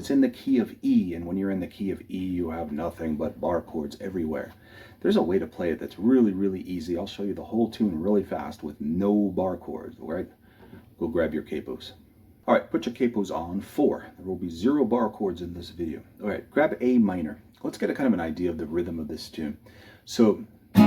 it's in the key of E, and when you're in the key of E, you have nothing but bar chords everywhere. There's a way to play it that's really, really easy. I'll show you the whole tune really fast with no bar chords, all right? Go grab your capos. All right, put your capos on 4. There will be 0 bar chords in this video. All right, grab A minor. Let's get a kind of an idea of the rhythm of this tune. So, just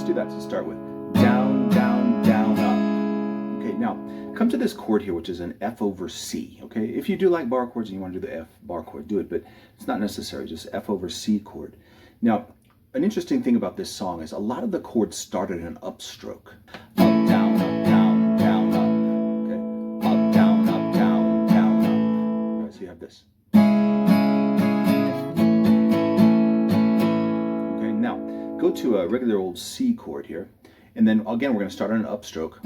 do that to start with. Down, down, down, up. Okay, now, come to this chord here, which is an F over C, okay? If you do like bar chords and you want to do the F bar chord, do it, but it's not necessary, just F over C chord. Now, an interesting thing about this song is a lot of the chords start at an upstroke. Up, down, up, down, down, up, okay? Up, down, up, down, down, up. All right, so you have this. Okay, now, go to a regular old C chord here, and then again, we're going to start on an upstroke.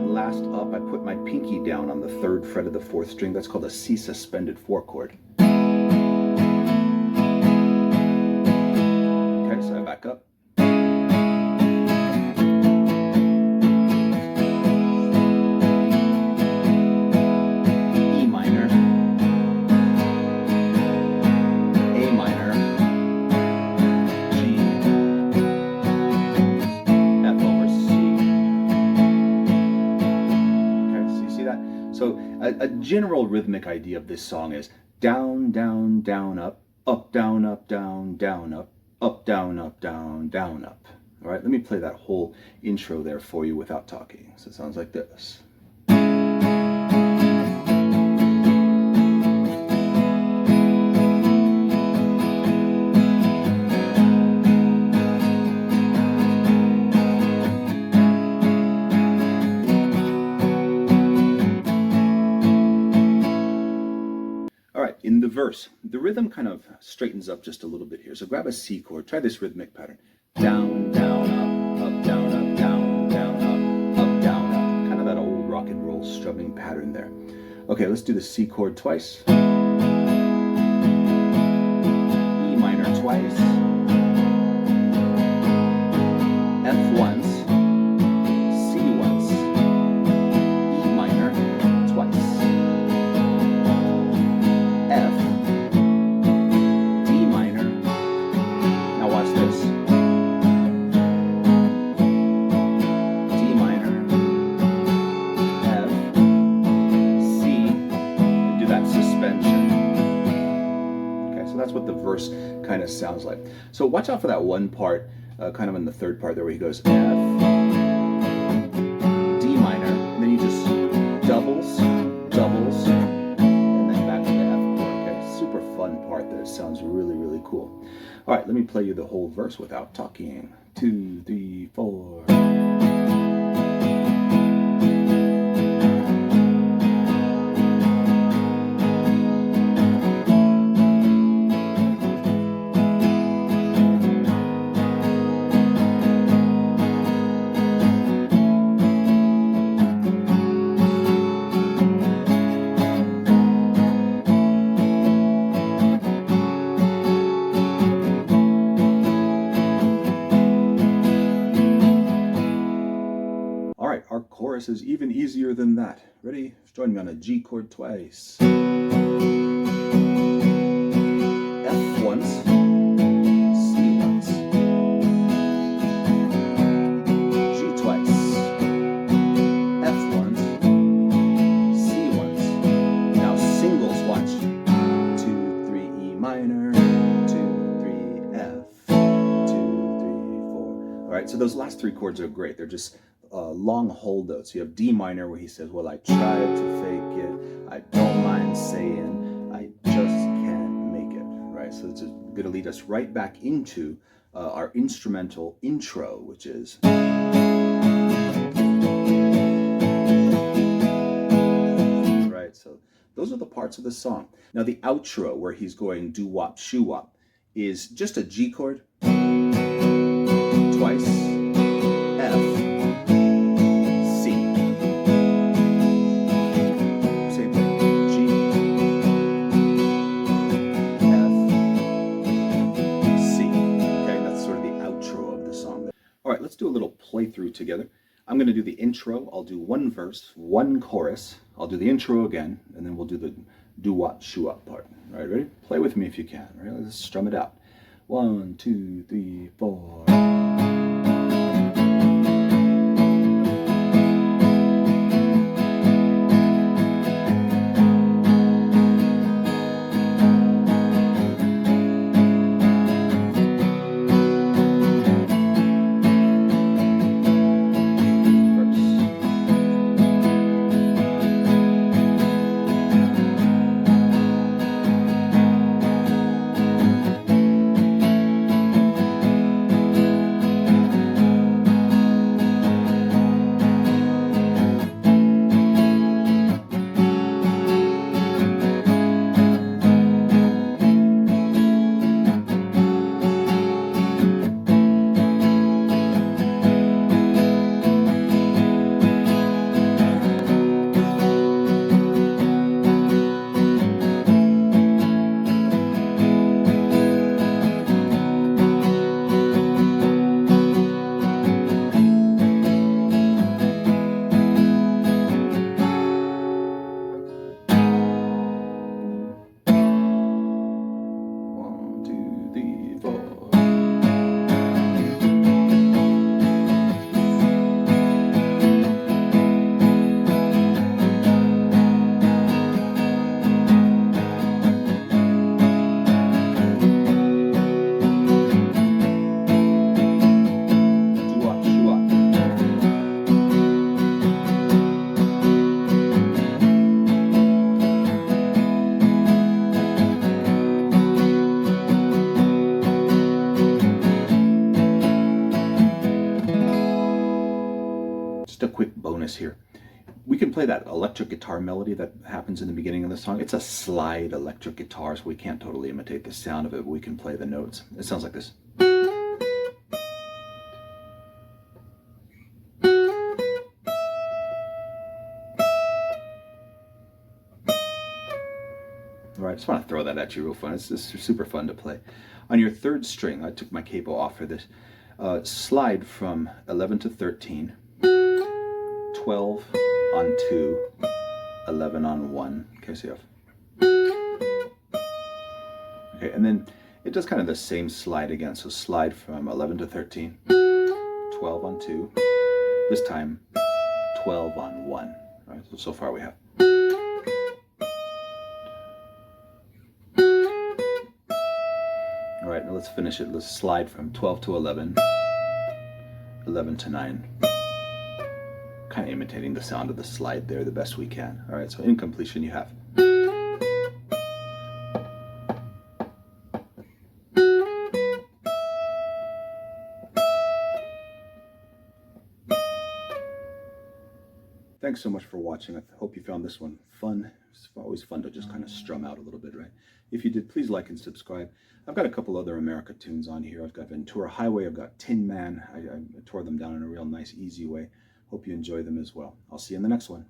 Last up, I put my pinky down on the 3rd fret of the 4th string. That's called a C suspended 4 chord. Okay, so I back up. E minor, A minor, G, F over C. So a general rhythmic idea of this song is down, down, down, up, down, down, down, up, down, down, down, up. All right, let me play that whole intro there for you without talking. So it sounds like this. In the verse, the rhythm kind of straightens up just a little bit here. So grab a C chord, try this rhythmic pattern. Down, down, up, down, up, down, down, up, down, up. Kind of that old rock and roll strumming pattern there. Okay, let's do the C chord twice. E minor twice. F once. C once. E minor twice. F, D minor. Now watch this. D minor, F, C, and do that suspension. Okay, so that's what the verse kind of sounds like. So watch out for that one part, kind of in the 3rd part there where he goes F, D minor, and then he just doubles, doubles, fun part there. It sounds really, really cool. All right, let me play you the whole verse without talking. 2, 3, 4. Our chorus is even easier than that. Ready? Join me on a G chord twice. F once. C once. G twice. F once. C once. Now singles, watch. 2, 3, E minor. 2, 3, F. 2, 3, 4. All right, so those last 3 chords are great. They're just long hold notes. You have D minor where he says, well, I tried to fake it, I don't mind saying, I just can't make it, right? So it's going to lead us right back into our instrumental intro, which is right. So those are the parts of the song. Now the outro, where he's going doo-wop, shoo-wop, is just a G chord twice, F, let's do a little playthrough together. I'm going to do the intro. I'll do 1 verse, 1 chorus, I'll do the intro again, and then we'll do the doo-wop, shoo-wop part. All right, ready? Play with me if you can. All right, let's strum it out. 1, 2, 3, 4. Just a quick bonus here. We can play that electric guitar melody that happens in the beginning of the song. It's a slide electric guitar, so we can't totally imitate the sound of it, but we can play the notes. It sounds like this. All right, I just want to throw that at you real fun. It's just super fun to play. On your third string, I took my capo off for this. Slide from 11 to 13. 12 on 2, 11 on 1. Okay, so you have. Okay, and then it does kind of the same slide again. So slide from 11 to 13, 12 on 2, this time 12 on 1. All right, so far we have. All right, now let's finish it. Let's slide from 12 to 11, 11 to 9. Kind of imitating the sound of the slide there the best we can. All right, so in completion you have. Thanks so much for watching. I hope you found this one fun. It's always fun to just kind of strum out a little bit, right? If you did, please like and subscribe. I've got a couple other America tunes on here. I've got Ventura Highway, I've got Tin Man. I tore them down in a real nice, easy way. Hope you enjoy them as well. I'll see you in the next one.